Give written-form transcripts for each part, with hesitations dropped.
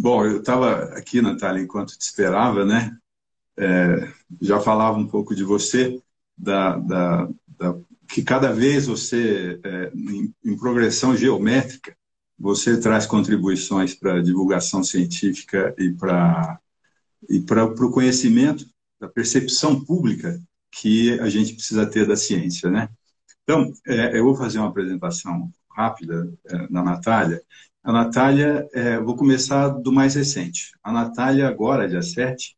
Bom, eu estava aqui, Natália, enquanto te esperava, né? Já falava um pouco de você, que cada vez você, em progressão geométrica, você traz contribuições para a divulgação científica e para o conhecimento, da percepção pública que a gente precisa ter da ciência, né? Então, eu vou fazer uma apresentação rápida da Natália. A Natália, vou começar do mais recente. A Natália, agora, dia 7,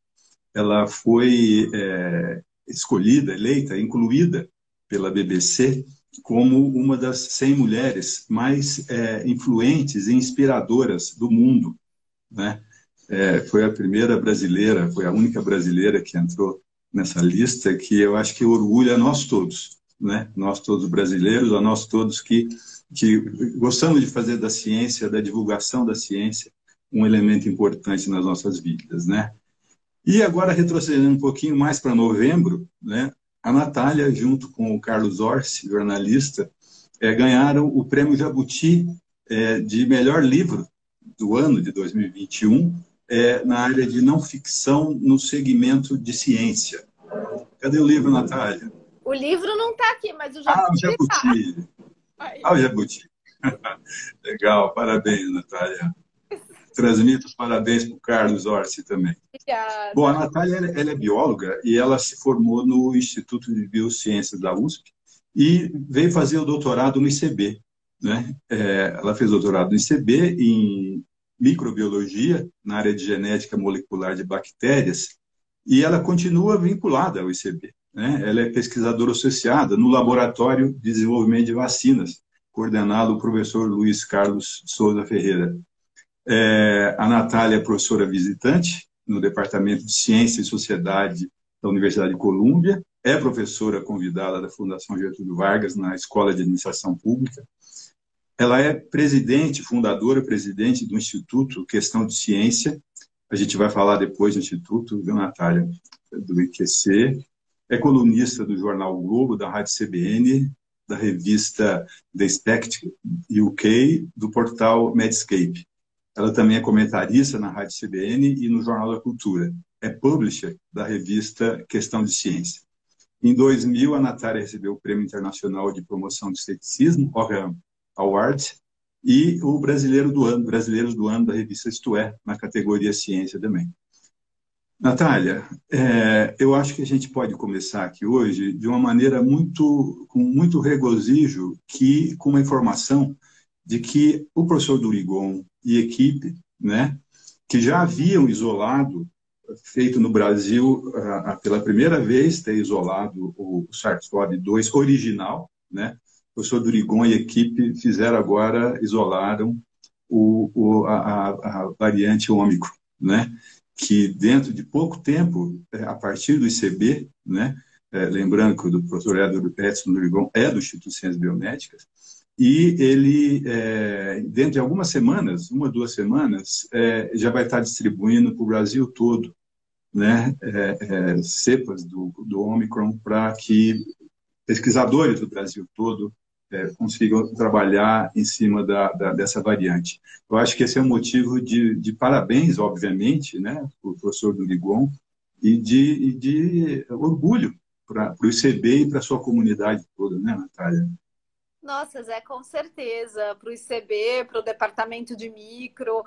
ela foi escolhida, eleita, incluída pela BBC como uma das 100 mulheres mais influentes e inspiradoras do mundo, né? Foi a primeira brasileira, foi a única brasileira que entrou nessa lista, que eu acho que orgulha a nós todos, né? Nós todos brasileiros, a nós todos que gostamos de fazer da ciência, da divulgação da ciência, um elemento importante nas nossas vidas, né? E agora, retrocedendo um pouquinho mais para novembro, né? A Natália, junto com o Carlos Orsi, jornalista, ganharam o Prêmio Jabuti de melhor livro do ano de 2021, na área de não ficção no segmento de ciência. Cadê o livro, Natália? O livro não está aqui, mas o Ah, o Jabuti está. Jabuti. Ah, o Jabuti. Legal, parabéns, Natália. Transmito os parabéns para o Carlos Orsi também. Obrigada. Bom, a Natália ela é bióloga e ela se formou no Instituto de Biociências da USP e veio fazer o doutorado no ICB, né? Ela fez doutorado no ICB em microbiologia, na área de genética molecular de bactérias, e ela continua vinculada ao ICB, né? Ela é pesquisadora associada no Laboratório de Desenvolvimento de Vacinas, coordenado pelo professor Luiz Carlos Souza Ferreira. A Natália é professora visitante no Departamento de Ciência e Sociedade da Universidade de Colômbia, é professora convidada da Fundação Getúlio Vargas na Escola de Administração Pública. Ela é fundadora, presidente do Instituto Questão de Ciência. A gente vai falar depois do Instituto, viu, Natália? Do IQC. É colunista do jornal o Globo, da Rádio CBN, da revista The Spect UK, do portal Medscape. Ela também é comentarista na Rádio CBN e no Jornal da Cultura. É publisher da revista Questão de Ciência. Em 2000, a Natália recebeu o Prêmio Internacional de Promoção do Esteticismo, Orham Award, e o Brasileiros do Ano da revista Isto É, na categoria Ciência também. Natália, eu acho que a gente pode começar aqui hoje de uma maneira com muito regozijo, com uma informação de que o professor Durigon e equipe, né, que já haviam feito no Brasil pela primeira vez, ter isolado o SARS-CoV-2 original, né? O professor Durigon e equipe isolaram a variante Ômicron, né? Que dentro de pouco tempo, a partir do ICB, né? Lembrando que o professor Edson Durigon é do Instituto de Ciências Biomédicas, e ele, dentro de algumas semanas, 1 ou 2 semanas, já vai estar distribuindo para o Brasil todo, né, cepas do Ômicron, para que pesquisadores do Brasil todo consigam trabalhar em cima dessa variante. Eu acho que esse é um motivo de parabéns, obviamente, né, para o professor Durigon, e de orgulho para o ICB e para a sua comunidade toda, né, Natália? Nossa, Zé, com certeza. Para o ICB, para o departamento de micro.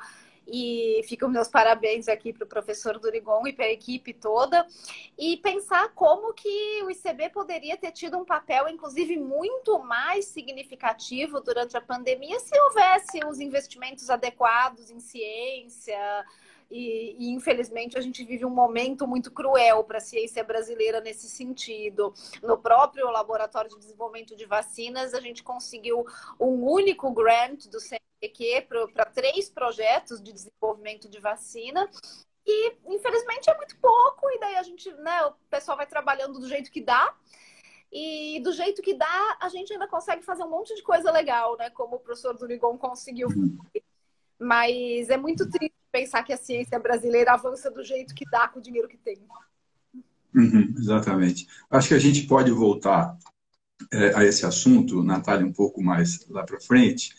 E ficam meus parabéns aqui para o professor Durigon e para a equipe toda. E pensar como que o ICB poderia ter tido um papel, inclusive, muito mais significativo durante a pandemia se houvesse os investimentos adequados em ciência. E, infelizmente, a gente vive um momento muito cruel para a ciência brasileira nesse sentido. No próprio Laboratório de Desenvolvimento de Vacinas, a gente conseguiu um único grant do CNPq para 3 projetos de desenvolvimento de vacina. E, infelizmente, é muito pouco. E daí a gente, né, o pessoal vai trabalhando do jeito que dá. E do jeito que dá, a gente ainda consegue fazer um monte de coisa legal, né? Como o professor Durigon conseguiu fazer. Mas é muito triste pensar que a ciência brasileira avança do jeito que dá com o dinheiro que tem. Exatamente. Acho que a gente pode voltar a esse assunto, Natália, um pouco mais lá para frente,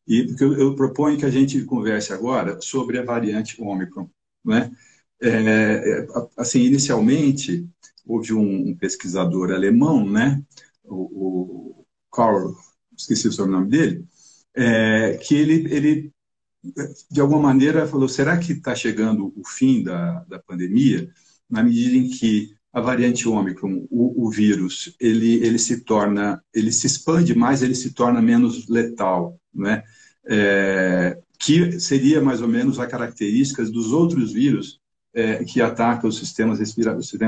E porque eu proponho que a gente converse agora sobre a variante Ômicron, né? Assim, inicialmente, houve um pesquisador alemão, né? O Karl, esqueci o sobrenome dele, que ele, de alguma maneira, falou: será que está chegando o fim da pandemia, na medida em que a variante Ômicron, o vírus, ele se expande mais, ele se torna menos letal, né? Que seria mais ou menos a características dos outros vírus que atacam o sistema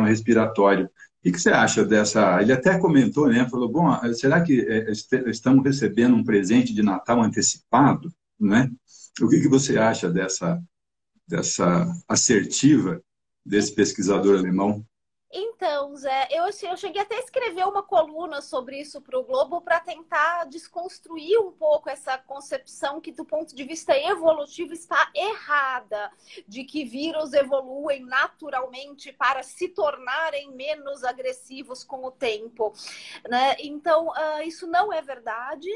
respiratório. O que você acha dessa? Ele até comentou, né? Falou: bom, será que estamos recebendo um presente de Natal antecipado, né? O que você acha dessa assertiva desse pesquisador alemão? Então, Zé, eu cheguei até a escrever uma coluna sobre isso para o Globo para tentar desconstruir um pouco essa concepção que, do ponto de vista evolutivo, está errada, de que vírus evoluem naturalmente para se tornarem menos agressivos com o tempo, né? Então, isso não é verdade.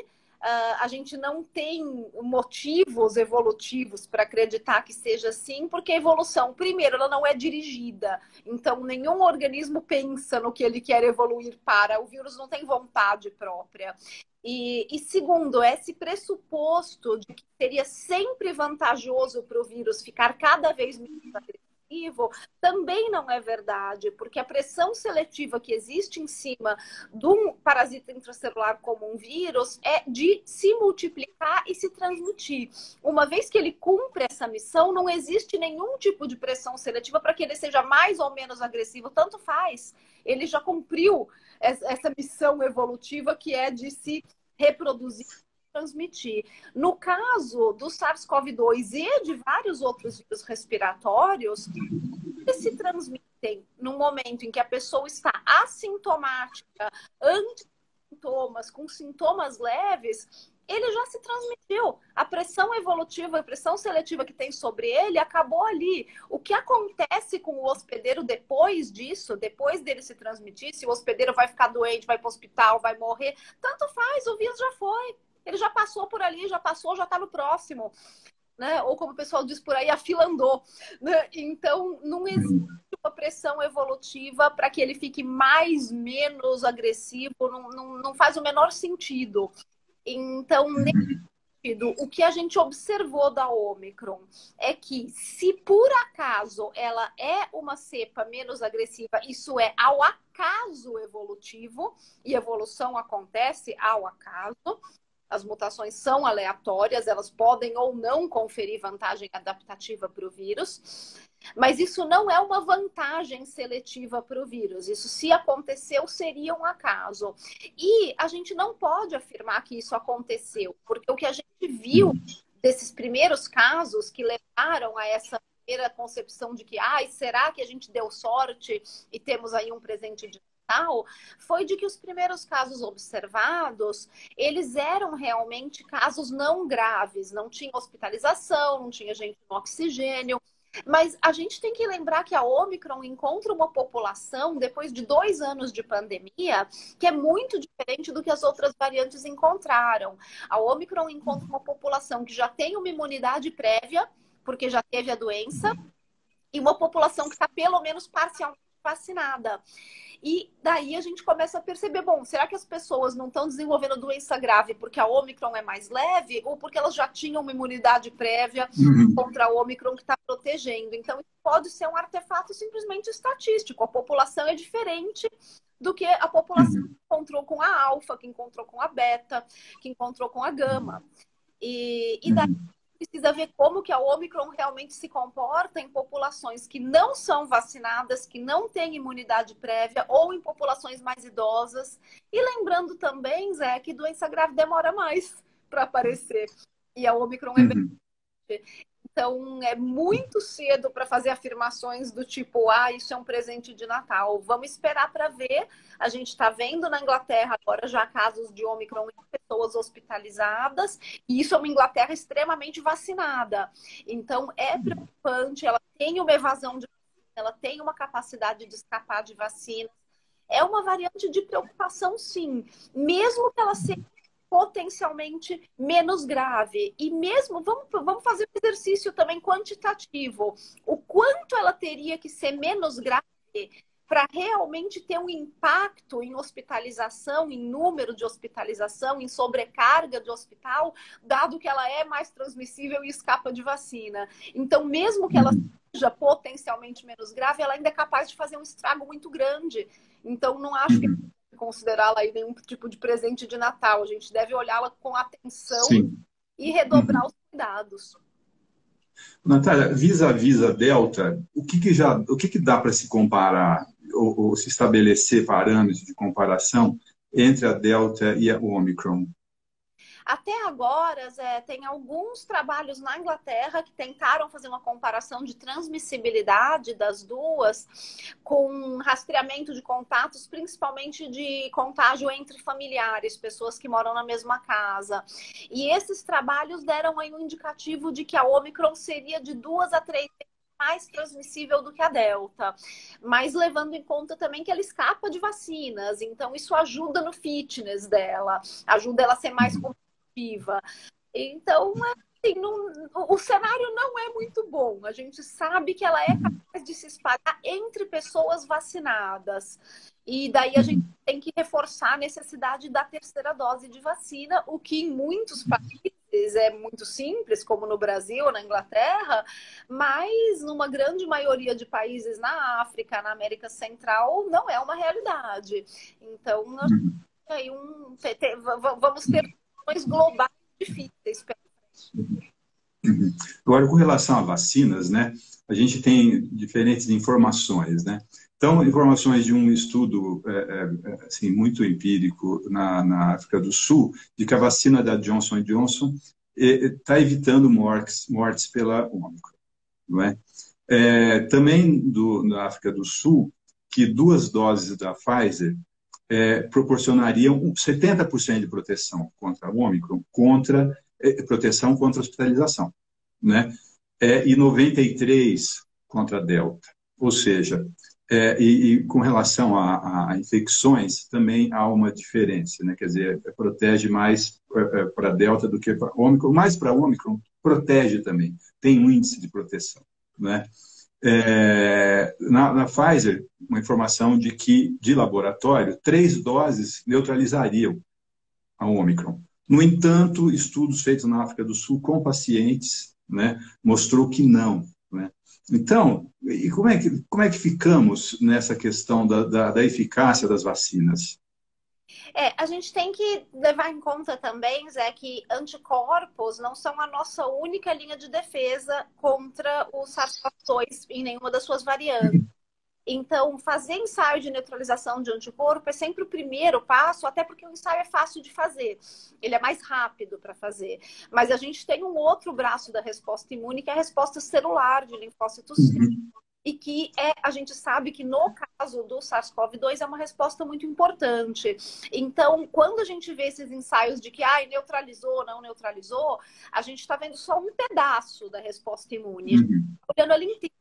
A gente não tem motivos evolutivos para acreditar que seja assim, porque a evolução, primeiro, ela não é dirigida. Então, nenhum organismo pensa no que ele quer evoluir para. O vírus não tem vontade própria. E segundo, esse pressuposto de que seria sempre vantajoso para o vírus ficar cada vez menos agressivo também não é verdade, porque a pressão seletiva que existe em cima de um parasita intracelular como um vírus é de se multiplicar e se transmitir. Uma vez que ele cumpre essa missão, não existe nenhum tipo de pressão seletiva para que ele seja mais ou menos agressivo, tanto faz. Ele já cumpriu essa missão evolutiva que é de se reproduzir, transmitir. No caso do SARS-CoV-2 e de vários outros vírus respiratórios, eles se transmitem no momento em que a pessoa está assintomática, antes de sintomas, com sintomas leves, ele já se transmitiu. A pressão evolutiva, a pressão seletiva que tem sobre ele acabou ali. O que acontece com o hospedeiro depois disso, depois dele se transmitir, se o hospedeiro vai ficar doente, vai para o hospital, vai morrer, tanto faz, o vírus já foi. Ele já passou por ali, já passou, já está no próximo. Né? Ou como o pessoal diz por aí, a fila andou. Né? Então, não existe uma pressão evolutiva para que ele fique mais, menos agressivo, não faz o menor sentido. Então, nesse sentido, o que a gente observou da Ômicron é que, se por acaso ela é uma cepa menos agressiva, isso é ao acaso evolutivo, e evolução acontece ao acaso. As mutações são aleatórias, elas podem ou não conferir vantagem adaptativa para o vírus, mas isso não é uma vantagem seletiva para o vírus. Isso, se aconteceu, seria um acaso. E a gente não pode afirmar que isso aconteceu, porque o que a gente viu desses primeiros casos que levaram a essa primeira concepção de que, será que a gente deu sorte e temos aí um presente de foi de que os primeiros casos observados, eles eram realmente casos não graves, não tinha hospitalização, não tinha gente no oxigênio, mas a gente tem que lembrar que a Ômicron encontra uma população, depois de 2 anos de pandemia, que é muito diferente do que as outras variantes encontraram. A Ômicron encontra uma população que já tem uma imunidade prévia, porque já teve a doença, e uma população que está pelo menos parcialmente vacinada. E daí a gente começa a perceber, bom, será que as pessoas não estão desenvolvendo doença grave porque a Ômicron é mais leve ou porque elas já tinham uma imunidade prévia contra a Ômicron que está protegendo? Então, isso pode ser um artefato simplesmente estatístico. A população é diferente do que a população que encontrou com a alfa, que encontrou com a beta, que encontrou com a gama. E daí precisa ver como que a Ômicron realmente se comporta em populações que não são vacinadas, que não têm imunidade prévia, ou em populações mais idosas. E lembrando também, Zé, que doença grave demora mais para aparecer. E a Ômicron é bem... Então, é muito cedo para fazer afirmações do tipo, isso é um presente de Natal. Vamos esperar para ver. A gente está vendo na Inglaterra agora já casos de Ômicron em pessoas hospitalizadas, e isso é uma Inglaterra extremamente vacinada. Então, é preocupante, ela tem uma evasão de vacina, ela tem uma capacidade de escapar de vacina. É uma variante de preocupação, sim. Mesmo que ela seja potencialmente menos grave. E mesmo, vamos fazer um exercício também quantitativo. O quanto ela teria que ser menos grave para realmente ter um impacto em hospitalização, em número de hospitalização, em sobrecarga de hospital, dado que ela é mais transmissível e escapa de vacina. Então, mesmo que ela seja potencialmente menos grave, ela ainda é capaz de fazer um estrago muito grande. Então, não acho que considerá-la aí nenhum tipo de presente de Natal. A gente deve olhá-la com atenção e redobrar os cuidados. Natália, vis-à-vis a Delta, o que dá para se comparar ou se estabelecer parâmetros de comparação entre a Delta e a Omicron? Até agora, Zé, tem alguns trabalhos na Inglaterra que tentaram fazer uma comparação de transmissibilidade das duas com rastreamento de contatos, principalmente de contágio entre familiares, pessoas que moram na mesma casa. E esses trabalhos deram aí um indicativo de que a Omicron seria de 2 a 3 vezes mais transmissível do que a Delta, mas levando em conta também que ela escapa de vacinas, então isso ajuda no fitness dela, ajuda ela a ser mais competitiva. Então, assim, o cenário não é muito bom. A gente sabe que ela é capaz de se espalhar entre pessoas vacinadas. E daí a gente tem que reforçar a necessidade da terceira dose de vacina, o que em muitos países é muito simples, como no Brasil, na Inglaterra, mas numa grande maioria de países na África, na América Central, não é uma realidade. Então, nós aí vamos ter questões globais difíceis. Agora, com relação a vacinas, né, a gente tem diferentes informações, né? Então, informações de um estudo assim, muito empírico na África do Sul, de que a vacina da Johnson Johnson está evitando mortes pela Omicron, não é? Também na África do Sul, que 2 doses da Pfizer proporcionariam 70% de proteção contra a Omicron, proteção contra a hospitalização, né? E 93% contra a Delta. Ou seja, e com relação a infecções, também há uma diferença, né? Quer dizer, protege mais para a Delta do que para a Omicron, mais para a Omicron, protege também, tem um índice de proteção, né? Na Pfizer, uma informação de que, de laboratório, 3 doses neutralizariam a Omicron. No entanto, estudos feitos na África do Sul com pacientes, né, mostrou que não, né? Então, e como é que ficamos nessa questão da eficácia das vacinas? A gente tem que levar em conta também, Zé, que anticorpos não são a nossa única linha de defesa contra o SARS-CoV-2 em nenhuma das suas variantes. Então, fazer ensaio de neutralização de anticorpo é sempre o primeiro passo, até porque o ensaio é fácil de fazer. Ele é mais rápido para fazer. Mas a gente tem um outro braço da resposta imune, que é a resposta celular de linfócitos e que a gente sabe que no caso do SARS-CoV-2 é uma resposta muito importante. Então, quando a gente vê esses ensaios de que neutralizou, não neutralizou, a gente está vendo só um pedaço da resposta imune. Olhando ali inteiro.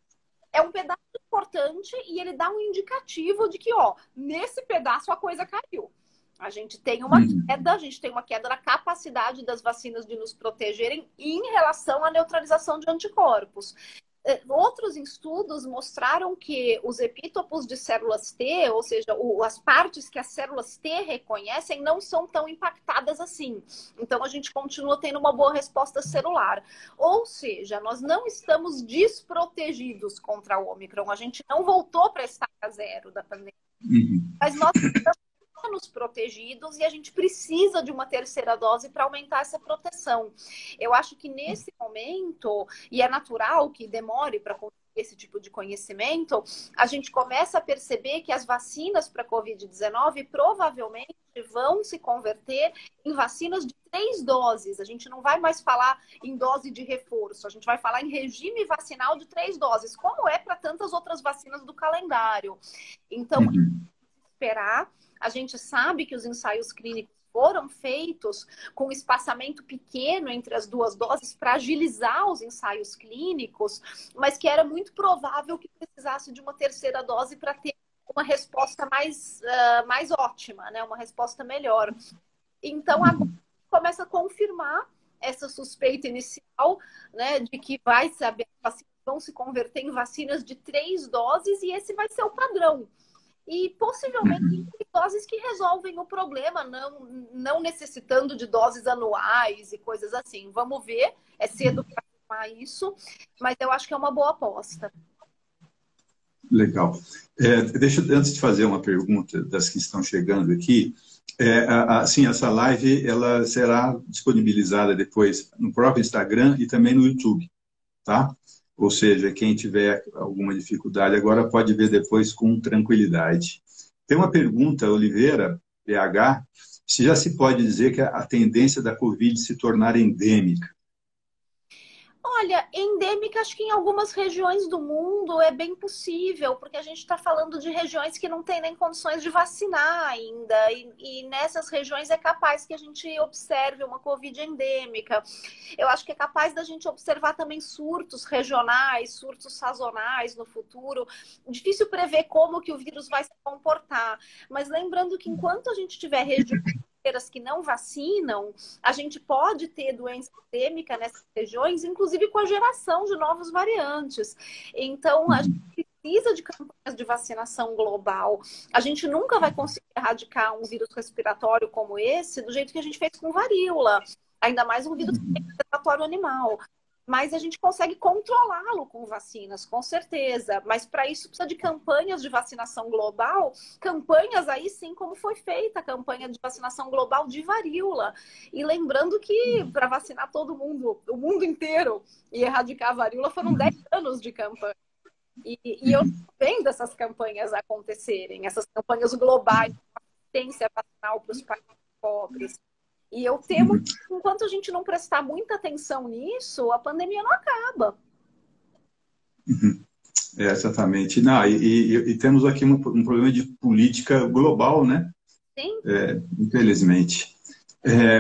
É um pedaço importante e ele dá um indicativo de que, nesse pedaço a coisa caiu. A gente tem uma queda na capacidade das vacinas de nos protegerem em relação à neutralização de anticorpos. Outros estudos mostraram que os epítopos de células T, ou seja, as partes que as células T reconhecem, não são tão impactadas assim. Então, a gente continua tendo uma boa resposta celular. Ou seja, nós não estamos desprotegidos contra a Omicron. A gente não voltou para a estaca zero da pandemia. Mas nós estamos menos protegidos e a gente precisa de uma terceira dose para aumentar essa proteção. Eu acho que nesse momento, e é natural que demore para conseguir esse tipo de conhecimento, a gente começa a perceber que as vacinas para Covid-19 provavelmente vão se converter em vacinas de 3 doses. A gente não vai mais falar em dose de reforço, a gente vai falar em regime vacinal de 3 doses, como é para tantas outras vacinas do calendário. Então, esperar. A gente sabe que os ensaios clínicos foram feitos com espaçamento pequeno entre as 2 doses para agilizar os ensaios clínicos, mas que era muito provável que precisasse de uma terceira dose para ter uma resposta mais ótima, né? Uma resposta melhor. Então, agora começa a confirmar essa suspeita inicial, né, de que vai saber, vacinas vão se converter em vacinas de 3 doses e esse vai ser o padrão. E possivelmente doses que resolvem o problema, não necessitando de doses anuais e coisas assim. Vamos ver, é cedo para afirmar isso, mas eu acho que é uma boa aposta. Legal. Antes de fazer uma pergunta das que estão chegando aqui, assim, essa live ela será disponibilizada depois no próprio Instagram e também no YouTube, tá? Ou seja, quem tiver alguma dificuldade agora pode ver depois com tranquilidade. Tem uma pergunta, Oliveira, PH, se já se pode dizer que a tendência da Covid se tornar endêmica. Olha, endêmica, acho que em algumas regiões do mundo é bem possível, porque a gente está falando de regiões que não têm nem condições de vacinar ainda, e nessas regiões é capaz que a gente observe uma Covid endêmica. Eu acho que é capaz da gente observar também surtos regionais, surtos sazonais no futuro. Difícil prever como que o vírus vai se comportar, mas lembrando que enquanto a gente tiver regiões que não vacinam, a gente pode ter doença endêmica nessas regiões, inclusive com a geração de novos variantes. Então, a gente precisa de campanhas de vacinação global. A gente nunca vai conseguir erradicar um vírus respiratório como esse do jeito que a gente fez com varíola, ainda mais um vírus respiratório animal. Mas a gente consegue controlá-lo com vacinas, com certeza. Mas para isso precisa de campanhas de vacinação global, campanhas aí sim como foi feita a campanha de vacinação global de varíola. E lembrando que para vacinar todo mundo, o mundo inteiro, e erradicar a varíola foram 10 anos de campanha. E eu estou vendo essas campanhas acontecerem, essas campanhas globais de assistência vacinal para os países pobres. E eu temo que enquanto a gente não prestar muita atenção nisso, a pandemia não acaba. Exatamente. Não, e temos aqui um problema de política global, né? Sim. Infelizmente.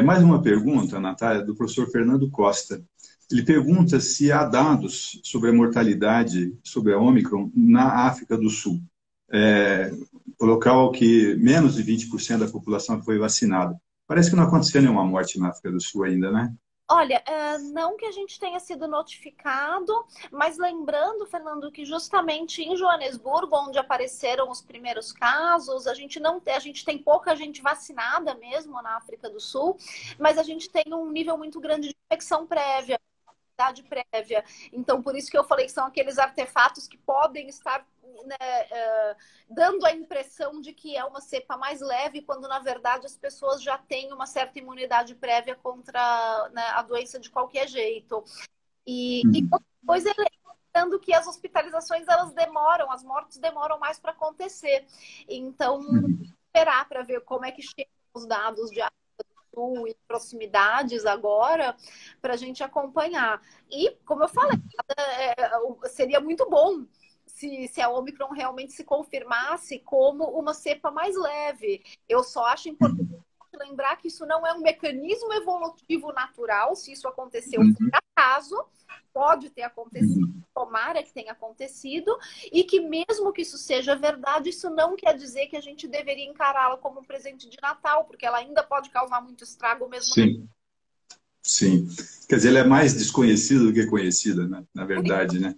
Mais uma pergunta, Natália, do professor Fernando Costa. Ele pergunta se há dados sobre a mortalidade sobre a Ômicron na África do Sul. O local que menos de 20% da população foi vacinada. Parece que não aconteceu nenhuma morte na África do Sul ainda, né? Olha, não que a gente tenha sido notificado, mas lembrando, Fernando, que justamente em Joanesburgo, onde apareceram os primeiros casos, a gente tem pouca gente vacinada mesmo na África do Sul, mas a gente tem um nível muito grande de infecção prévia. Prévia. Então, por isso que eu falei que são aqueles artefatos que podem estar, né, dando a impressão de que é uma cepa mais leve, quando na verdade as pessoas já têm uma certa imunidade prévia contra, né, a doença de qualquer jeito. E outra coisa é lembrando que as hospitalizações elas demoram, as mortes demoram mais para acontecer. Então, esperar para ver como é que chegam os dados de e proximidades agora para a gente acompanhar. E, como eu falei, seria muito bom se a Omicron realmente se confirmasse como uma cepa mais leve. Eu só acho importante lembrar que isso não é um mecanismo evolutivo natural. Se isso aconteceu por acaso, pode ter acontecido, tomara que tenha acontecido, e que mesmo que isso seja verdade, isso não quer dizer que a gente deveria encará-la como um presente de Natal, porque ela ainda pode causar muito estrago mesmo. Sim, sim. Quer dizer, ela é mais desconhecida do que conhecida, né? Na verdade, né?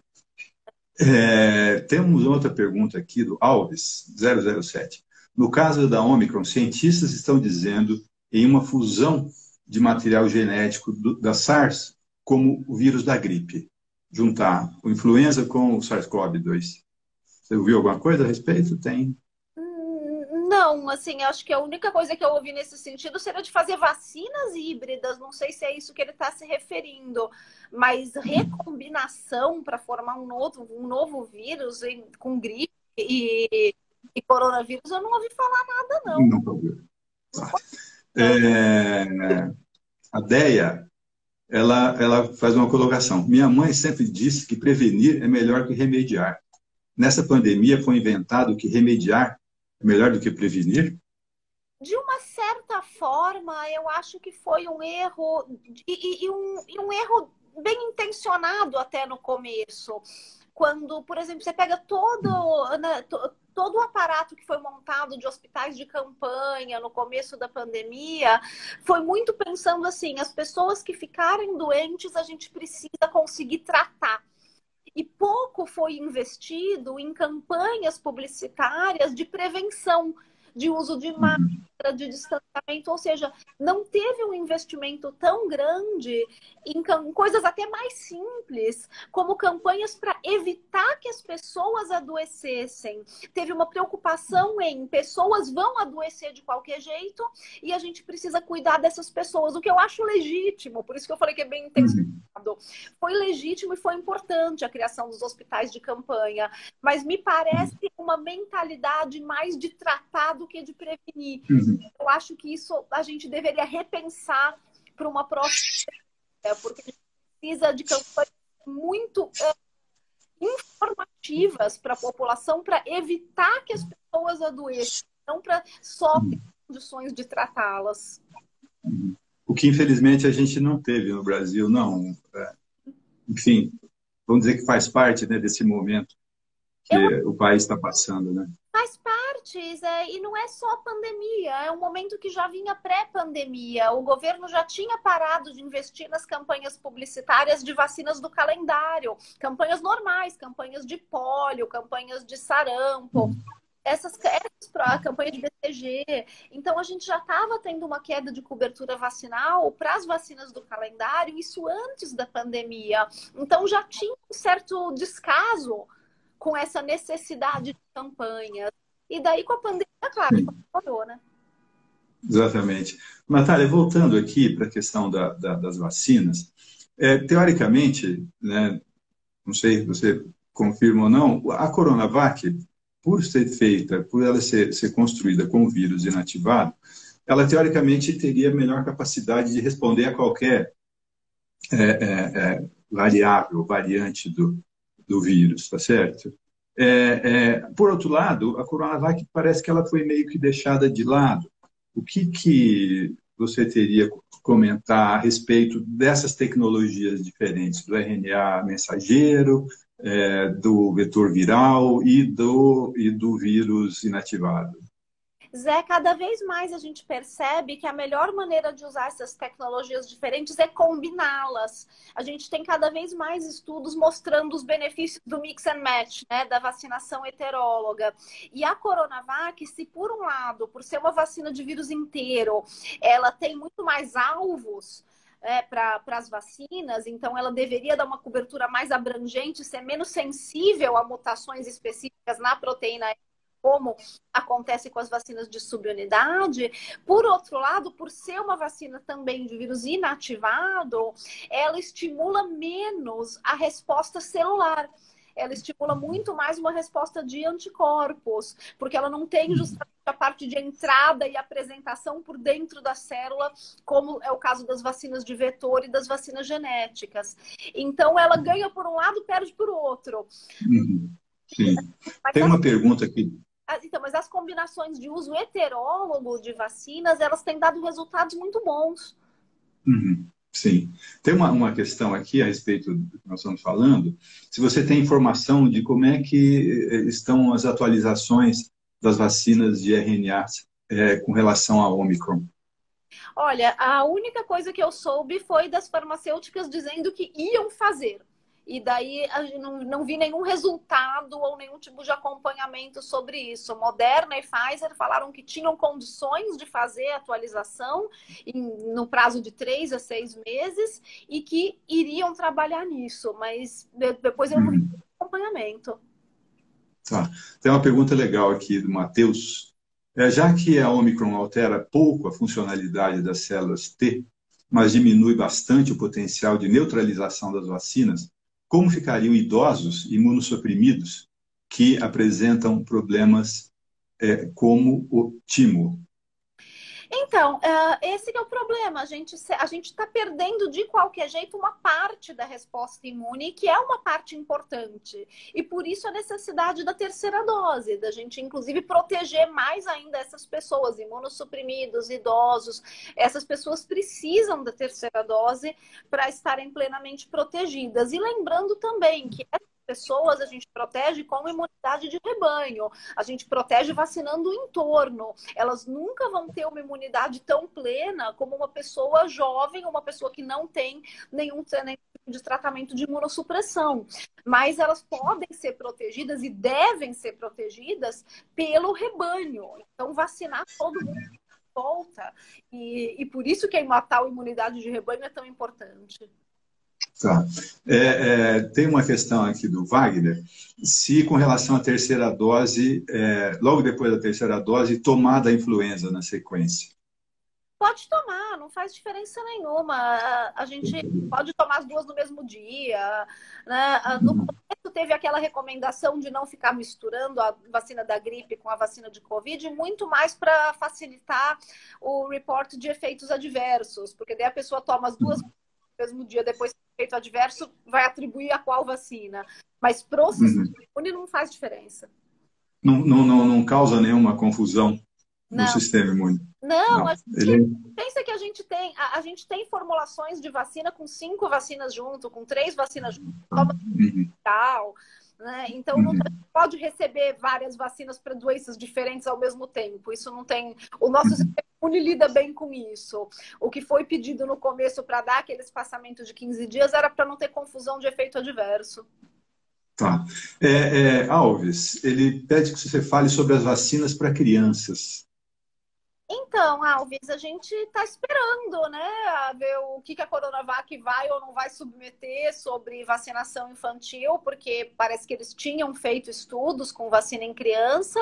Temos outra pergunta aqui do Alves, 007. No caso da Omicron, cientistas estão dizendo em uma fusão de material genético da SARS como o vírus da gripe. Juntar o influenza com o SARS-CoV-2. Você ouviu alguma coisa a respeito? Tem? Não, assim, acho que a única coisa que eu ouvi nesse sentido seria de fazer vacinas híbridas. Não sei se é isso que ele está se referindo, mas recombinação para formar um novo vírus com gripe e coronavírus, eu não ouvi falar nada, não. Não ouviu. A Deia, ela faz uma colocação. Minha mãe sempre disse que prevenir é melhor que remediar. Nessa pandemia foi inventado que remediar é melhor do que prevenir? De uma certa forma, eu acho que foi um erro, e um erro bem intencionado até no começo. quando, por exemplo, você pega todo o aparato que foi montado de hospitais de campanha no começo da pandemia, foi muito pensando assim, as pessoas que ficarem doentes, a gente precisa conseguir tratar. E pouco foi investido em campanhas publicitárias de prevenção, de uso de máscara, de distanciamento, ou seja, não teve um investimento tão grande em coisas até mais simples, como campanhas para evitar que as pessoas adoecessem. Teve uma preocupação em pessoas vão adoecer de qualquer jeito e a gente precisa cuidar dessas pessoas, o que eu acho legítimo, por isso que eu falei que é bem intencionado. Foi legítimo e foi importante a criação dos hospitais de campanha, mas me parece uma mentalidade mais de tratar do que de prevenir. Eu acho que isso a gente deveria repensar para uma próxima, porque a gente precisa de campanhas muito informativas para a população para evitar que as pessoas adoeçam, não para só ter condições de tratá-las. O que, infelizmente, a gente não teve no Brasil, não. Enfim, vamos dizer que faz parte, né, desse momento que o país está passando, né? Faz parte, e não é só a pandemia, é um momento que já vinha pré-pandemia. O governo já tinha parado de investir nas campanhas publicitárias de vacinas do calendário, campanhas normais, campanhas de pólio, campanhas de sarampo. Essas campanhas de BCG. Então, a gente já estava tendo uma queda de cobertura vacinal para as vacinas do calendário, isso antes da pandemia. Então, já tinha um certo descaso com essa necessidade de campanhas. E daí, com a pandemia, claro, parou, né? Exatamente. Natália, voltando aqui para a questão das vacinas, teoricamente, né, não sei se você confirma ou não, a Coronavac, por ser feita, por ela ser construída com vírus inativado, ela teoricamente teria melhor capacidade de responder a qualquer variável, variante do vírus, tá certo? Por outro lado, a Coronavac parece que ela foi meio que deixada de lado. O que você teria a comentar a respeito dessas tecnologias diferentes, do RNA mensageiro, do vetor viral e do vírus inativado? Zé, cada vez mais a gente percebe que a melhor maneira de usar essas tecnologias diferentes é combiná-las. A gente tem cada vez mais estudos mostrando os benefícios do mix and match, né, da vacinação heteróloga. E a Coronavac, se por um lado, por ser uma vacina de vírus inteiro, ela tem muito mais alvos para as vacinas, então ela deveria dar uma cobertura mais abrangente, ser menos sensível a mutações específicas na proteína, como acontece com as vacinas de subunidade. Por outro lado, por ser uma vacina também de vírus inativado, ela estimula menos a resposta celular. Ela estimula muito mais uma resposta de anticorpos, porque ela não tem justamente a parte de entrada e apresentação por dentro da célula, como é o caso das vacinas de vetor e das vacinas genéticas. Então, ela ganha por um lado, perde por outro. Sim. Tem uma pergunta aqui. Então, mas as combinações de uso heterólogo de vacinas, elas têm dado resultados muito bons. Sim. Tem uma questão aqui a respeito do que nós estamos falando. Se você tem informação de como é que estão as atualizações das vacinas de RNA com relação à Omicron. Olha, a única coisa que eu soube foi das farmacêuticas dizendo que iam fazer. E daí a gente não vi nenhum resultado ou nenhum tipo de acompanhamento sobre isso. Moderna e Pfizer falaram que tinham condições de fazer a atualização no prazo de 3 a 6 meses e que iriam trabalhar nisso, mas depois eu não vi acompanhamento. Tá. Tem uma pergunta legal aqui do Matheus. Já que a Omicron altera pouco a funcionalidade das células T, mas diminui bastante o potencial de neutralização das vacinas, como ficariam idosos imunossuprimidos que apresentam problemas como o timo? Então, esse que é o problema. A gente está perdendo de qualquer jeito uma parte da resposta imune, que é uma parte importante. E por isso a necessidade da terceira dose, da gente, inclusive, proteger mais ainda essas pessoas, imunossuprimidos, idosos. Essas pessoas precisam da terceira dose para estarem plenamente protegidas. E lembrando também que pessoas a gente protege com imunidade de rebanho. A gente protege vacinando o entorno. Elas nunca vão ter uma imunidade tão plena como uma pessoa jovem, uma pessoa que não tem nenhum tipo de tratamento de imunossupressão. Mas elas podem ser protegidas e devem ser protegidas pelo rebanho. Então, vacinar todo mundo volta. E por isso que a tal imunidade de rebanho é tão importante. Tá. Tem uma questão aqui do Wagner, se com relação à terceira dose, logo depois da terceira dose, tomar da influenza na sequência. Pode tomar, não faz diferença nenhuma. A gente pode tomar as duas no mesmo dia, né? No começo teve aquela recomendação de não ficar misturando a vacina da gripe com a vacina de Covid, muito mais para facilitar o reporte de efeitos adversos, porque daí a pessoa toma as duas no mesmo dia, depois do efeito adverso, vai atribuir a qual vacina. Mas para o sistema imune não faz diferença. Não causa nenhuma confusão no sistema imune. Não, pensa que a gente tem formulações de vacina com 5 vacinas junto, com 3 vacinas junto, toma tal, né? Então não pode receber várias vacinas para doenças diferentes ao mesmo tempo. Isso não tem. O nosso sistema imune lida bem com isso. O que foi pedido no começo para dar aquele espaçamento de 15 dias era para não ter confusão de efeito adverso. Tá. Alves, ele pede que você fale sobre as vacinas para crianças. Então, Alves, a gente está esperando, né, a ver o que a Coronavac vai ou não vai submeter sobre vacinação infantil, porque parece que eles tinham feito estudos com vacina em criança.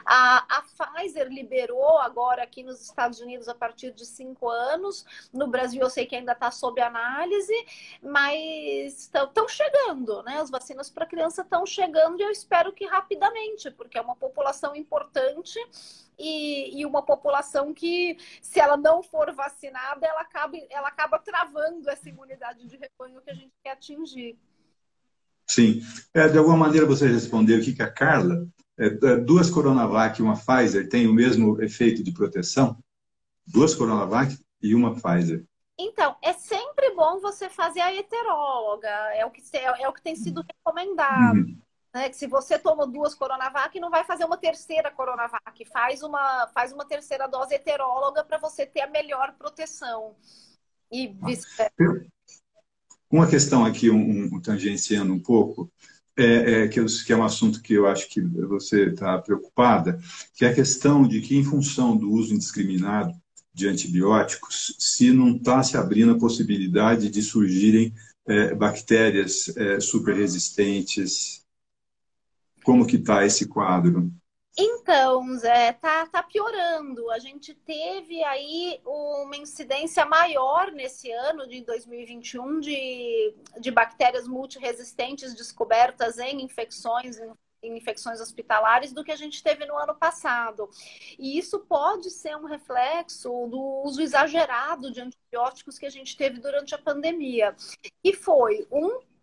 A Pfizer liberou agora aqui nos Estados Unidos a partir de 5 anos. No Brasil eu sei que ainda está sob análise, mas estão chegando, né? As vacinas para criança estão chegando e eu espero que rapidamente, porque é uma população importante. E uma população que, se ela não for vacinada, ela acaba travando essa imunidade de rebanho que a gente quer atingir. Sim. De alguma maneira você respondeu aqui que a Carla, 2 Coronavac e uma Pfizer têm o mesmo efeito de proteção? 2 Coronavac e uma Pfizer. Então, é sempre bom você fazer a heteróloga, é o que tem sido recomendado. Né, que se você toma 2 Coronavac, não vai fazer uma terceira Coronavac. Faz uma terceira dose heteróloga para você ter a melhor proteção. E vice-versa. Uma questão aqui, tangenciando um pouco, que é um assunto que eu acho que você está preocupada, que é a questão de que, em função do uso indiscriminado de antibióticos, se não está se abrindo a possibilidade de surgirem bactérias super resistentes. Como que está esse quadro? Então, Zé, tá piorando. A gente teve aí uma incidência maior nesse ano de 2021 de bactérias multiresistentes descobertas em infecções hospitalares do que a gente teve no ano passado. E isso pode ser um reflexo do uso exagerado de antibióticos que a gente teve durante a pandemia. E foi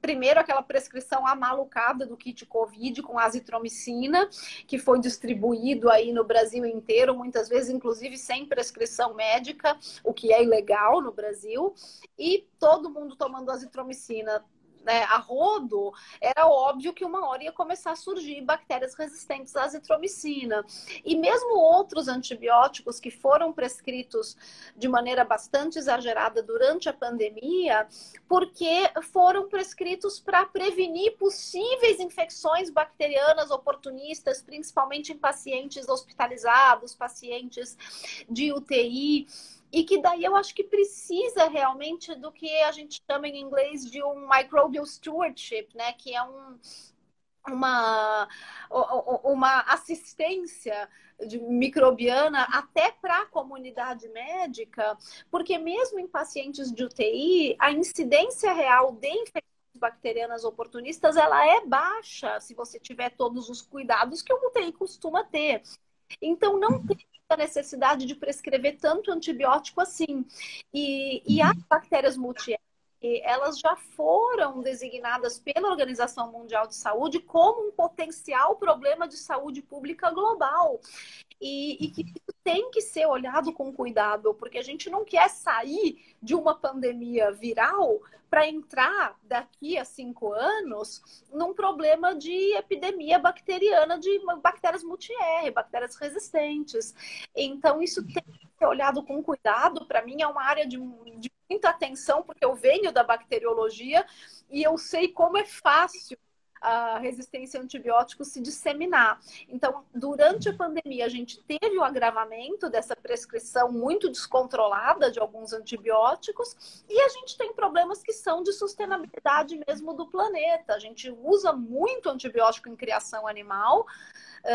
primeiro, aquela prescrição amalucada do kit Covid com azitromicina, que foi distribuído aí no Brasil inteiro, muitas vezes, inclusive, sem prescrição médica, o que é ilegal no Brasil. E todo mundo tomando azitromicina, né, a rodo, era óbvio que uma hora ia começar a surgir bactérias resistentes à azitromicina. E mesmo outros antibióticos que foram prescritos de maneira bastante exagerada durante a pandemia, porque foram prescritos para prevenir possíveis infecções bacterianas oportunistas, principalmente em pacientes hospitalizados, pacientes de UTI. E que daí eu acho que precisa realmente do que a gente chama em inglês de um microbial stewardship, né? Que é uma assistência microbiana até para a comunidade médica, porque mesmo em pacientes de UTI, a incidência real de infecções bacterianas oportunistas, ela é baixa se você tiver todos os cuidados que o UTI costuma ter. Então, não tem a necessidade de prescrever tanto antibiótico assim. E as bactérias multi, elas já foram designadas pela Organização Mundial de Saúde como um potencial problema de saúde pública global. E que isso tem que ser olhado com cuidado, porque a gente não quer sair de uma pandemia viral para entrar daqui a 5 anos num problema de epidemia bacteriana de bactérias multi-R, bactérias resistentes. Então, isso tem que ser olhado com cuidado. Para mim, é uma área de muita atenção, porque eu venho da bacteriologia e eu sei como é fácil a resistência a antibióticos se disseminar. Então, durante a pandemia, a gente teve o agravamento dessa prescrição muito descontrolada de alguns antibióticos e a gente tem problemas que são de sustentabilidade mesmo do planeta. A gente usa muito antibiótico em criação animal.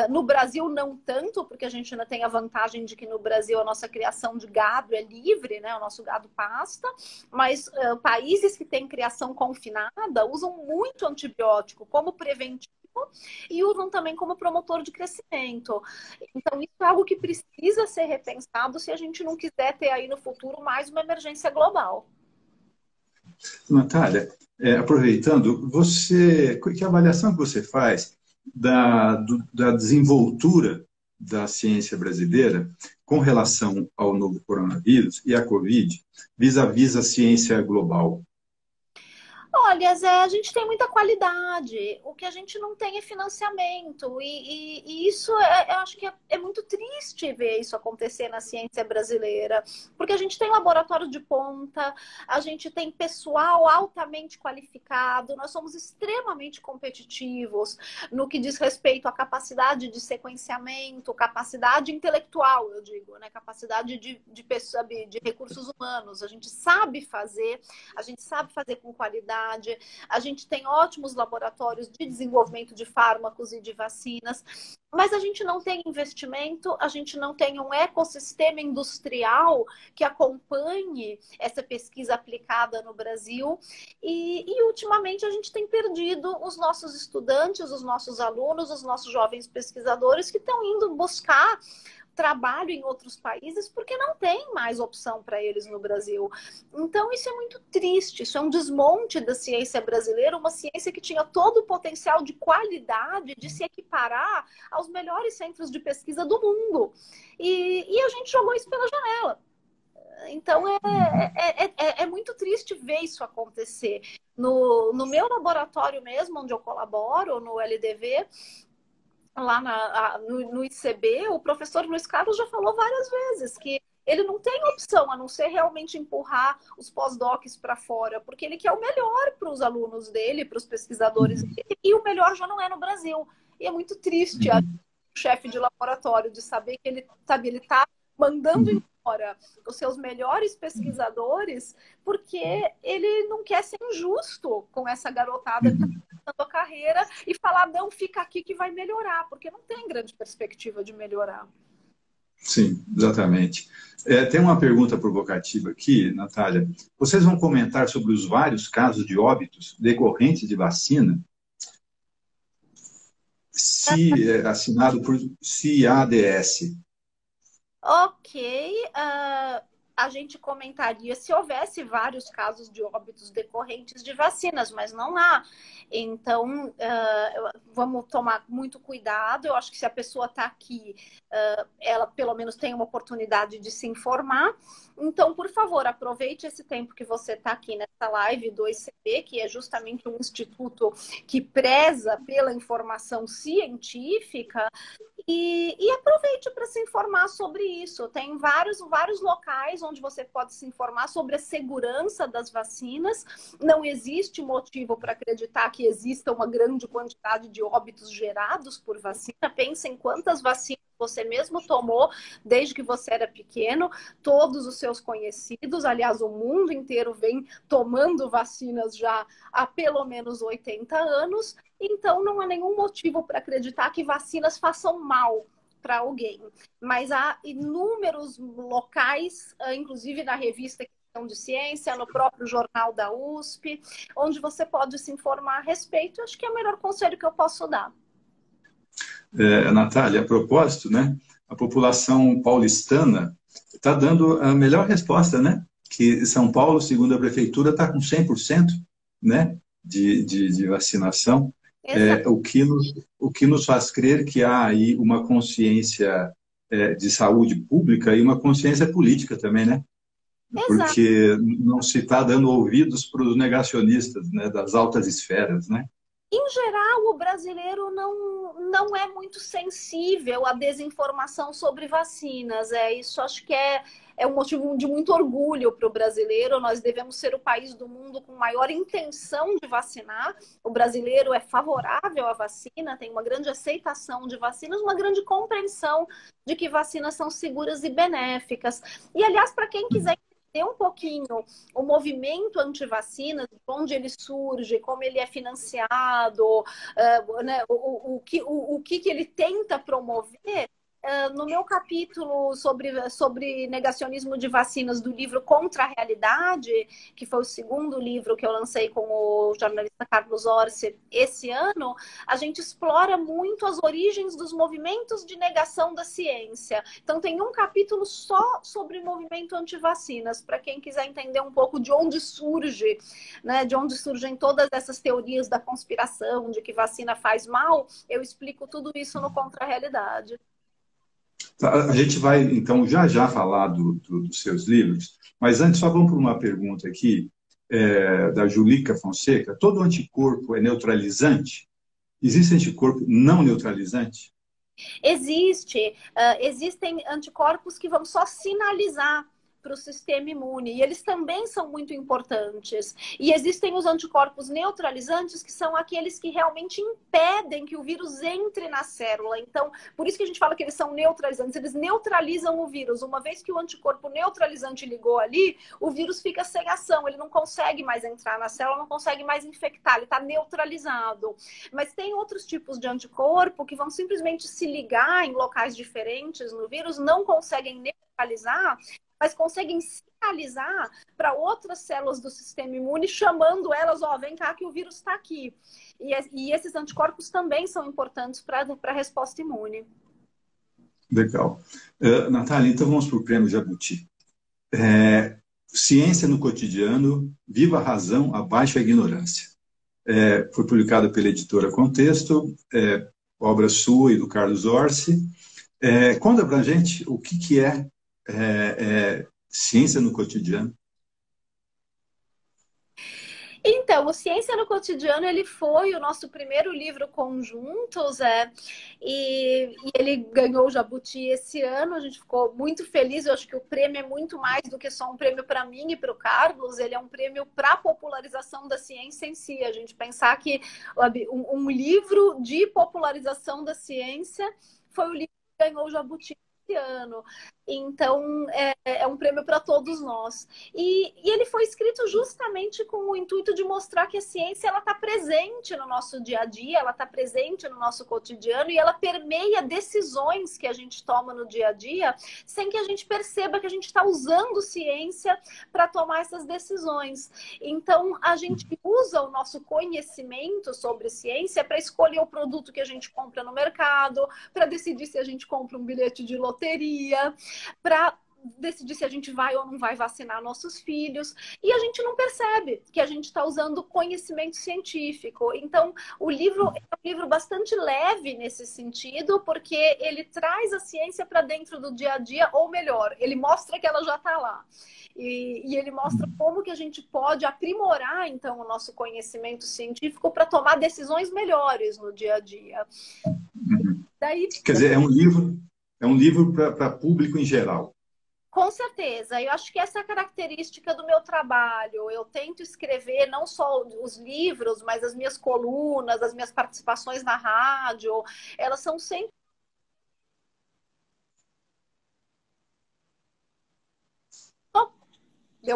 No Brasil, não tanto, porque a gente ainda tem a vantagem de que no Brasil a nossa criação de gado é livre, né? O nosso gado pasta, mas países que têm criação confinada usam muito antibiótico como preventivo e usam também como promotor de crescimento. Então, isso é algo que precisa ser repensado se a gente não quiser ter aí no futuro mais uma emergência global. Natália, aproveitando, que avaliação que você faz da desenvoltura da ciência brasileira com relação ao novo coronavírus e à Covid, vis-à-vis a ciência global? Olha, Zé, a gente tem muita qualidade. O que a gente não tem é financiamento. E isso, eu acho que é muito triste ver isso acontecer na ciência brasileira. Porque a gente tem laboratório de ponta, a gente tem pessoal altamente qualificado, nós somos extremamente competitivos no que diz respeito à capacidade de sequenciamento, capacidade intelectual, eu digo, né? Capacidade de recursos humanos. A gente sabe fazer com qualidade. A gente tem ótimos laboratórios de desenvolvimento de fármacos e de vacinas, mas a gente não tem investimento, a gente não tem um ecossistema industrial que acompanhe essa pesquisa aplicada no Brasil e ultimamente a gente tem perdido os nossos estudantes, os nossos alunos, os nossos jovens pesquisadores que estão indo buscar trabalho em outros países porque não tem mais opção para eles no Brasil. Então isso é muito triste, isso é um desmonte da ciência brasileira, uma ciência que tinha todo o potencial de qualidade de se equiparar aos melhores centros de pesquisa do mundo. E a gente jogou isso pela janela. Então é muito triste ver isso acontecer. No meu laboratório mesmo, onde eu colaboro, no LDV, lá no ICB, o professor Luiz Carlos já falou várias vezes que ele não tem opção a não ser realmente empurrar os pós-docs para fora, porque ele quer o melhor para os alunos dele, para os pesquisadores dele, e o melhor já não é no Brasil. E é muito triste a chefe de laboratório de saber que ele está mandando embora os seus melhores pesquisadores porque ele não quer ser injusto com essa garotada que está começando a carreira e falar, não, fica aqui que vai melhorar, porque não tem grande perspectiva de melhorar. Sim, exatamente. Tem uma pergunta provocativa aqui, Natália. Vocês vão comentar sobre os vários casos de óbitos decorrentes de vacina? Assinado por CIADS. Ok, a gente comentaria se houvesse vários casos de óbitos decorrentes de vacinas, mas não há. Então, vamos tomar muito cuidado. Eu acho que se a pessoa está aqui, ela pelo menos tem uma oportunidade de se informar. Então, por favor, aproveite esse tempo que você está aqui nessa live do ICB, que é justamente um instituto que preza pela informação científica, e aproveite para se informar sobre isso. Tem vários locais onde você pode se informar sobre a segurança das vacinas. Não existe motivo para acreditar que exista uma grande quantidade de óbitos gerados por vacina. Pense em quantas vacinas você mesmo tomou desde que você era pequeno, todos os seus conhecidos, aliás, o mundo inteiro vem tomando vacinas já há pelo menos 80 anos, então não há nenhum motivo para acreditar que vacinas façam mal para alguém. Mas há inúmeros locais, inclusive na revista de Ciência, no próprio jornal da USP, onde você pode se informar a respeito. Acho que é o melhor conselho que eu posso dar. Natália, a propósito, né? A população paulistana está dando a melhor resposta, né? Que São Paulo, segundo a prefeitura, está com 100%, né? De vacinação. O que nos faz crer que há aí uma consciência de saúde pública e uma consciência política também, né? Exato. Porque não se está dando ouvidos para os negacionistas, né, das altas esferas, né? Em geral, o brasileiro não é muito sensível à desinformação sobre vacinas. Isso acho que é um motivo de muito orgulho para o brasileiro. Nós devemos ser o país do mundo com maior intenção de vacinar. O brasileiro é favorável à vacina, tem uma grande aceitação de vacinas, uma grande compreensão de que vacinas são seguras e benéficas. E, aliás, para quem quiser entender um pouquinho o movimento anti-vacinas, de onde ele surge, como ele é financiado, né, o que ele tenta promover. No meu capítulo sobre negacionismo de vacinas do livro Contra a Realidade, que foi o segundo livro que eu lancei com o jornalista Carlos Orsi esse ano, a gente explora muito as origens dos movimentos de negação da ciência. Então tem um capítulo só sobre movimento anti-vacinas, para quem quiser entender um pouco de onde surge, né, de onde surgem todas essas teorias da conspiração, de que vacina faz mal, eu explico tudo isso no Contra a Realidade. A gente vai, então, já já falar dos seus livros, mas antes, só vamos para uma pergunta aqui, da Julica Fonseca. Todo anticorpo é neutralizante? Existe anticorpo não neutralizante? Existem anticorpos que vão só sinalizar para o sistema imune, e eles também são muito importantes. E existem os anticorpos neutralizantes, que são aqueles que realmente impedem que o vírus entre na célula. Então, por isso que a gente fala que eles são neutralizantes, eles neutralizam o vírus. Uma vez que o anticorpo neutralizante ligou ali, o vírus fica sem ação, ele não consegue mais entrar na célula, não consegue mais infectar, ele está neutralizado. Mas tem outros tipos de anticorpo que vão simplesmente se ligar em locais diferentes no vírus, não conseguem neutralizar, mas conseguem sinalizar para outras células do sistema imune, chamando elas, vem cá que o vírus está aqui. E esses anticorpos também são importantes para a resposta imune. Legal. Natália, então vamos para o prêmio Jabuti. Ciência no Cotidiano, Viva a Razão, Abaixa a Ignorância. Foi publicado pela editora Contexto, obra sua e do Carlos Orsi. Conta para a gente o que é ciência no cotidiano. Então, o Ciência no Cotidiano, ele foi o nosso primeiro livro conjuntos, e ele ganhou o Jabuti esse ano, a gente ficou muito feliz. Eu acho que o prêmio é muito mais do que só um prêmio para mim e para o Carlos, ele é um prêmio para a popularização da ciência em si. A gente pensar que um livro de popularização da ciência foi o livro que ganhou o Jabuti esse ano. Então, é um prêmio para todos nós. E ele foi escrito justamente com o intuito de mostrar que a ciência está presente no nosso dia a dia, ela está presente no nosso cotidiano e ela permeia decisões que a gente toma no dia a dia, sem que a gente perceba que a gente está usando ciência para tomar essas decisões. Então, a gente usa o nosso conhecimento sobre ciência para escolher o produto que a gente compra no mercado, para decidir se a gente compra um bilhete de loteria, para decidir se a gente vai ou não vai vacinar nossos filhos, e a gente não percebe que a gente está usando conhecimento científico. Então, o livro é um livro bastante leve nesse sentido, porque ele traz a ciência para dentro do dia a dia, ou melhor, ele mostra que ela já está lá. E ele mostra como que a gente pode aprimorar, então, o nosso conhecimento científico para tomar decisões melhores no dia a dia. Daí, quer dizer, é um livro para público em geral. Com certeza. Eu acho que essa é a característica do meu trabalho. Eu tento escrever não só os livros, mas as minhas colunas, as minhas participações na rádio, elas são sempre...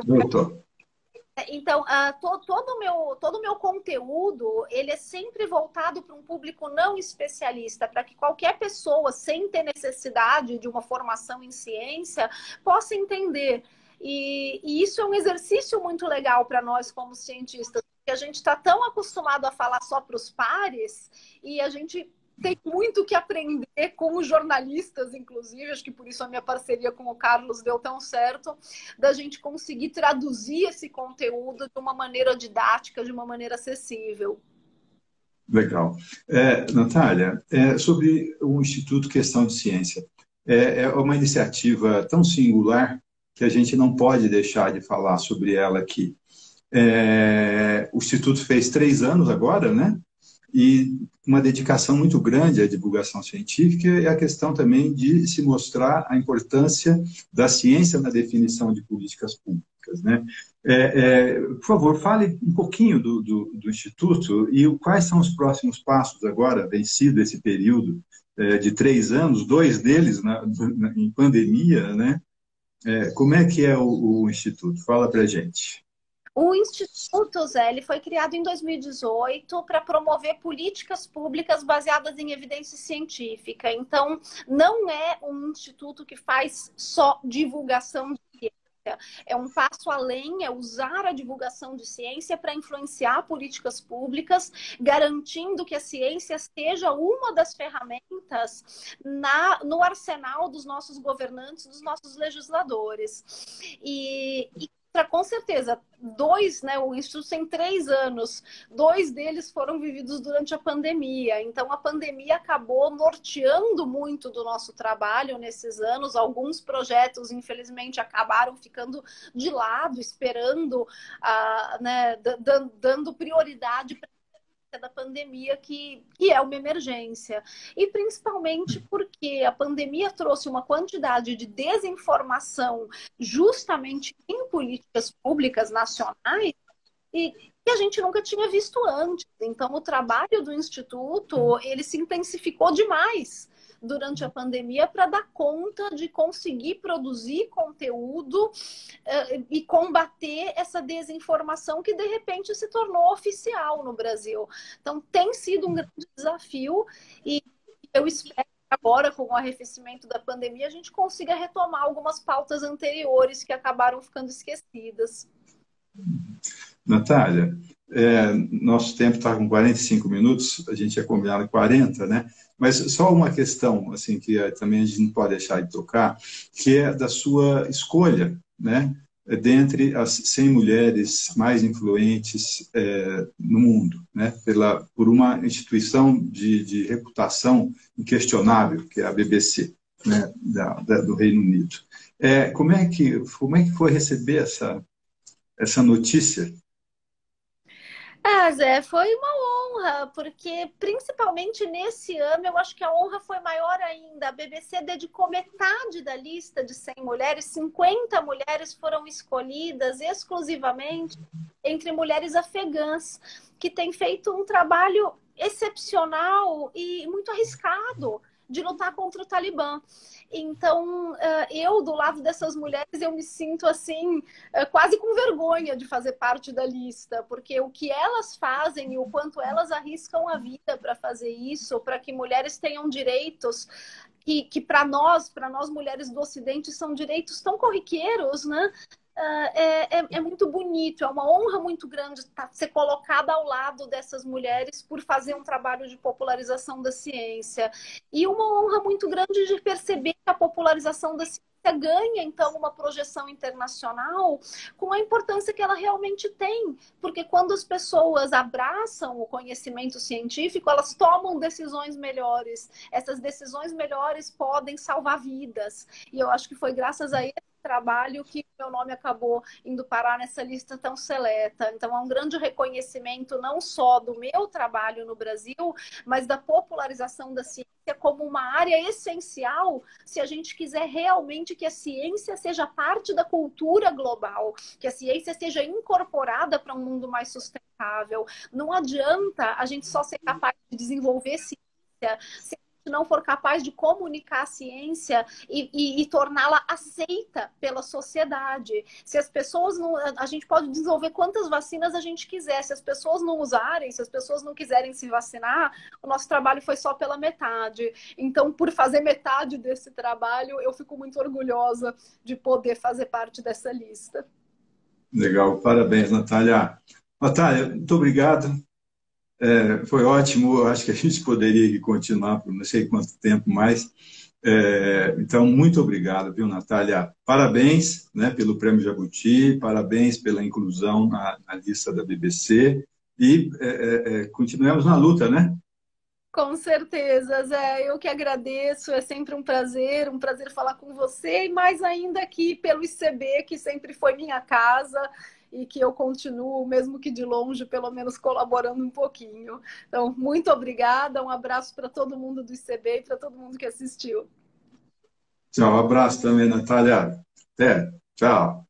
Doutor. Então, todo o meu conteúdo, ele é sempre voltado para um público não especialista, para que qualquer pessoa, sem ter necessidade de uma formação em ciência, possa entender. E isso é um exercício muito legal para nós como cientistas, porque a gente está tão acostumado a falar só para os pares, e a gente tem muito que aprender com os jornalistas, inclusive, acho que por isso a minha parceria com o Carlos deu tão certo, da gente conseguir traduzir esse conteúdo de uma maneira didática, de uma maneira acessível. Legal. Natália, sobre o Instituto Questão de Ciência, é uma iniciativa tão singular que a gente não pode deixar de falar sobre ela aqui. O Instituto fez 3 anos agora, né? E uma dedicação muito grande à divulgação científica e a questão também de se mostrar a importância da ciência na definição de políticas públicas, né? Por favor, fale um pouquinho do Instituto e quais são os próximos passos agora, vencido esse período de 3 anos, 2 deles em pandemia, né? Como é que é o Instituto? Fala para a gente. O Instituto, Zé, ele foi criado em 2018 para promover políticas públicas baseadas em evidência científica. Então, não é um instituto que faz só divulgação de ciência. É um passo além, é usar a divulgação de ciência para influenciar políticas públicas, garantindo que a ciência seja uma das ferramentas no arsenal dos nossos governantes, dos nossos legisladores. Com certeza, 2, né? O Instituto tem 3 anos, 2 deles foram vividos durante a pandemia. Então, a pandemia acabou norteando muito do nosso trabalho nesses anos. Alguns projetos, infelizmente, acabaram ficando de lado, esperando, né, dando prioridade para da pandemia, que é uma emergência. E principalmente porque a pandemia trouxe uma quantidade de desinformação justamente em políticas públicas nacionais e que a gente nunca tinha visto antes. Então, o trabalho do Instituto, ele se intensificou demais durante a pandemia para dar conta de conseguir produzir conteúdo e combater essa desinformação que, de repente, se tornou oficial no Brasil. Então, tem sido um grande desafio e eu espero que agora, com o arrefecimento da pandemia, a gente consiga retomar algumas pautas anteriores que acabaram ficando esquecidas. Natália, nosso tempo está com 45 minutos, a gente tinha combinado 40, né? Mas só uma questão, assim, que também a gente não pode deixar de tocar, que é da sua escolha, né? Dentre as 100 mulheres mais influentes no mundo, né? Por uma instituição de reputação inquestionável, que é a BBC, né? Do Reino Unido. Como é que foi receber essa notícia? Zé, foi uma honra, porque principalmente nesse ano eu acho que a honra foi maior ainda. A BBC dedicou metade da lista de 100 mulheres, 50 mulheres foram escolhidas exclusivamente entre mulheres afegãs, que têm feito um trabalho excepcional e muito arriscado de lutar contra o Talibã. Então, eu, do lado dessas mulheres, eu me sinto assim, quase com vergonha de fazer parte da lista, porque o que elas fazem e o quanto elas arriscam a vida para fazer isso, para que mulheres tenham direitos que para nós mulheres do Ocidente, são direitos tão corriqueiros, né? É muito bonito, é uma honra muito grande ser colocada ao lado dessas mulheres por fazer um trabalho de popularização da ciência. E uma honra muito grande de perceber que a popularização da ciência ganha, então, uma projeção internacional com a importância que ela realmente tem. Porque quando as pessoas abraçam o conhecimento científico, elas tomam decisões melhores. Essas decisões melhores podem salvar vidas. E eu acho que foi graças a esse trabalho que meu nome acabou indo parar nessa lista tão seleta. Então, é um grande reconhecimento não só do meu trabalho no Brasil, mas da popularização da ciência como uma área essencial se a gente quiser realmente que a ciência seja parte da cultura global, que a ciência seja incorporada para um mundo mais sustentável. Não adianta a gente só ser capaz de desenvolver ciência se não for capaz de comunicar a ciência e torná-la aceita pela sociedade. Se as pessoas não... A gente pode desenvolver quantas vacinas a gente quiser. Se as pessoas não usarem, se as pessoas não quiserem se vacinar, o nosso trabalho foi só pela metade. Então, por fazer metade desse trabalho, eu fico muito orgulhosa de poder fazer parte dessa lista. Legal, parabéns, Natália. Natália, muito obrigado. Foi ótimo, acho que a gente poderia continuar por não sei quanto tempo mais. Então, muito obrigado, viu, Natália? Parabéns, né, pelo Prêmio Jabuti, parabéns pela inclusão na lista da BBC e continuemos na luta, né? Com certeza, Zé. Eu que agradeço. É sempre um prazer falar com você e mais ainda aqui pelo ICB, que sempre foi minha casa e que eu continuo, mesmo que de longe, pelo menos colaborando um pouquinho. Então, muito obrigada. Um abraço para todo mundo do ICB e para todo mundo que assistiu. Tchau, um abraço também, Natália. Até, tchau.